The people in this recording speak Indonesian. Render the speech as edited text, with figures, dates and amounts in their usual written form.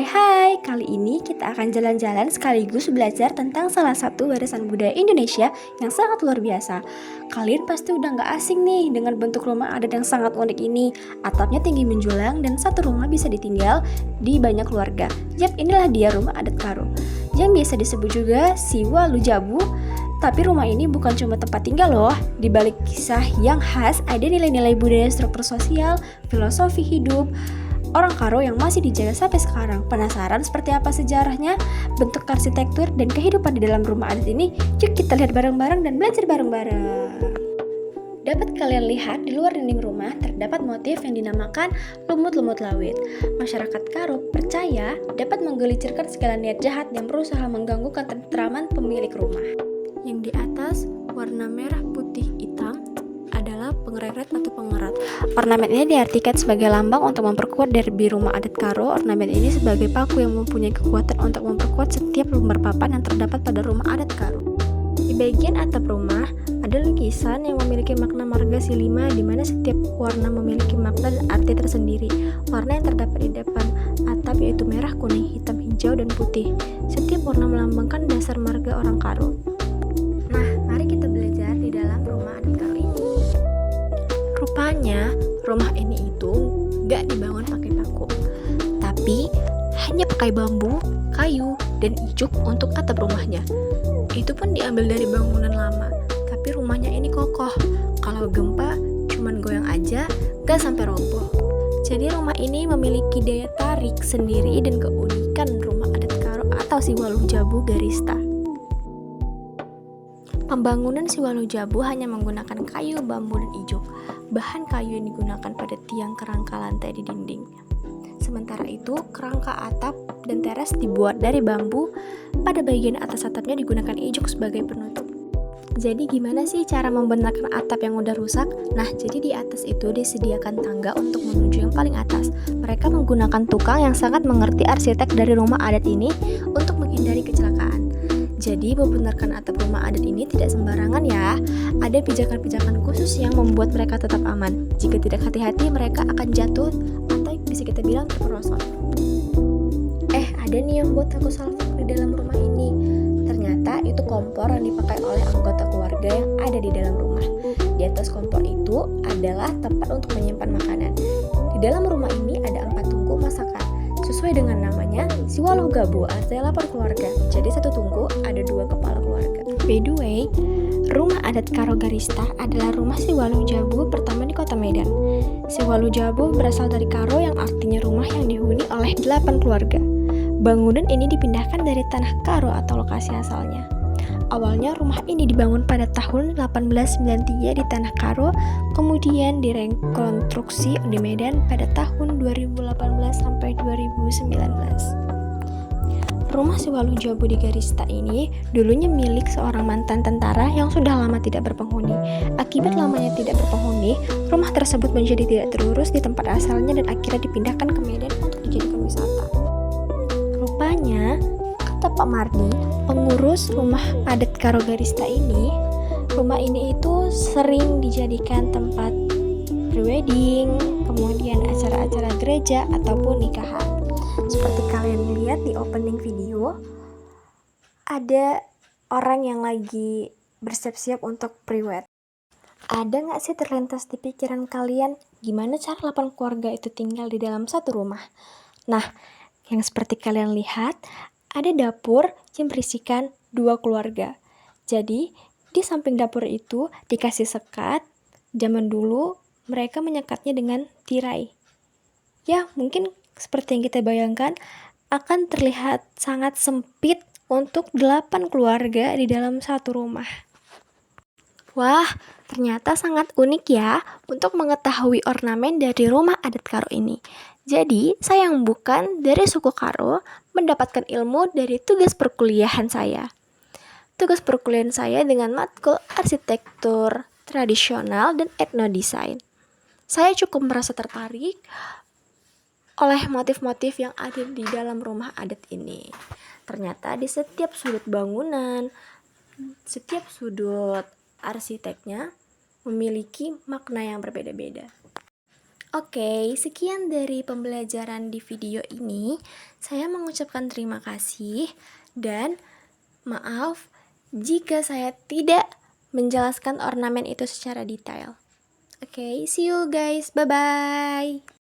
Hai, kali ini kita akan jalan-jalan sekaligus belajar tentang salah satu warisan budaya Indonesia yang sangat luar biasa. Kalian pasti udah gak asing nih dengan bentuk rumah adat yang sangat unik ini. Atapnya tinggi menjulang dan satu rumah bisa ditinggal di banyak keluarga. Yap, inilah dia rumah adat Karo, yang biasa disebut juga Siwa Lujabu. Tapi rumah ini bukan cuma tempat tinggal loh. Di balik kisah yang khas ada nilai-nilai budaya, struktur sosial, filosofi hidup orang Karo yang masih dijaga sampai sekarang. Penasaran seperti apa sejarahnya, bentuk arsitektur, dan kehidupan di dalam rumah adat ini? Yuk kita lihat bareng-bareng dan belajar bareng-bareng. Dapat kalian lihat di luar dinding rumah terdapat motif yang dinamakan lumut-lumut lawit. Masyarakat Karo percaya dapat menggelincirkan segala niat jahat yang berusaha mengganggu ketentraman pemilik rumah. Yang di atas warna merah putih hitam adalah pengereret atau pengerat. Ornamen ini diartikan sebagai lambang untuk memperkuat derby rumah adat Karo. Ornamen ini sebagai paku yang mempunyai kekuatan untuk memperkuat setiap lembar papan yang terdapat pada rumah adat Karo. Di bagian atap rumah ada lukisan yang memiliki makna marga silima, di mana setiap warna memiliki makna dan arti tersendiri. Warna yang terdapat di depan atap yaitu merah, kuning, hitam, hijau, dan putih. Setiap warna melambangkan dasar marga orang Karo. Nah, mari kita belajar di dalam rumah adat Karo ini. Rupanya rumah ini itu gak dibangun pakai paku, tapi hanya pakai bambu, kayu, dan ijuk untuk atap rumahnya. Itu pun diambil dari bangunan lama, tapi rumahnya ini kokoh. Kalau gempa cuman goyang aja, gak sampai roboh. Jadi rumah ini memiliki daya tarik sendiri dan keunikan rumah adat Karo atau Siwa Lujabu Garista. Pembangunan Siwa Lujabu hanya menggunakan kayu, bambu, dan ijuk. Bahan kayu yang digunakan pada tiang kerangka lantai di dinding. Sementara itu, kerangka atap dan teras dibuat dari bambu. Pada bagian atas atapnya digunakan ijuk sebagai penutup. Jadi gimana sih cara membenarkan atap yang udah rusak? Nah, jadi di atas itu disediakan tangga untuk menuju yang paling atas. Mereka menggunakan tukang yang sangat mengerti arsitek dari rumah adat ini untuk menghindari kecelakaan. Jadi membenarkan atap rumah adat ini tidak sembarangan ya. Ada pijakan-pijakan khusus yang membuat mereka tetap aman. Jika tidak hati-hati mereka akan jatuh atau bisa kita bilang terperosok. Ada nih yang buat aku salfok di dalam rumah ini. Ternyata itu kompor yang dipakai oleh anggota keluarga yang ada di dalam rumah. Di atas kompor itu adalah tempat untuk menyimpan makanan. Di dalam rumah ini ada 4 tungku masakan. Sesuai dengan namanya, Siwa Lujabu artinya 8 keluarga. Jadi satu tungku ada 2 kepala keluarga. By the way, rumah adat Karo Garista adalah rumah Siwa Lujabu pertama di kota Medan. Siwa Lujabu berasal dari Karo yang artinya rumah yang dihuni oleh 8 keluarga. Bangunan ini dipindahkan dari tanah Karo atau lokasi asalnya. Awalnya rumah ini dibangun pada tahun 1893 di tanah Karo, kemudian direkonstruksi di Medan pada tahun 2018 sampai 2019. Rumah Siwa Lujabu di Garista ini dulunya milik seorang mantan tentara yang sudah lama tidak berpenghuni. Akibat lamanya tidak berpenghuni, rumah tersebut menjadi tidak terurus di tempat asalnya dan akhirnya dipindahkan ke Medan untuk dijadikan wisata. Rupanya, kata Pak Mardi, pengurus rumah adat Karo Garista ini, rumah ini itu sering dijadikan tempat prewedding, kemudian acara-acara gereja ataupun nikahan. Seperti kalian lihat di opening video, ada orang yang lagi bersiap-siap untuk prewed. Ada gak sih terlintas di pikiran kalian gimana cara 8 keluarga itu tinggal di dalam satu rumah? Nah, yang seperti kalian lihat, ada dapur yang berisikan 2 keluarga. Jadi, di samping dapur itu dikasih sekat. Zaman dulu, mereka menyekatnya dengan tirai. Ya, mungkin seperti yang kita bayangkan, akan terlihat sangat sempit untuk 8 keluarga di dalam satu rumah. Wah, ternyata sangat unik ya untuk mengetahui ornamen dari rumah adat Karo ini. Jadi, saya yang bukan dari suku Karo mendapatkan ilmu dari tugas perkuliahan saya. Tugas perkuliahan saya dengan matkul arsitektur tradisional dan etnodesain. Saya cukup merasa tertarik oleh motif-motif yang ada di dalam rumah adat ini. Ternyata di setiap sudut bangunan, setiap sudut arsiteknya memiliki makna yang berbeda-beda. Oke, sekian dari pembelajaran di video ini. Saya mengucapkan terima kasih dan maaf jika saya tidak menjelaskan ornamen itu secara detail. Oke, see you guys. Bye-bye.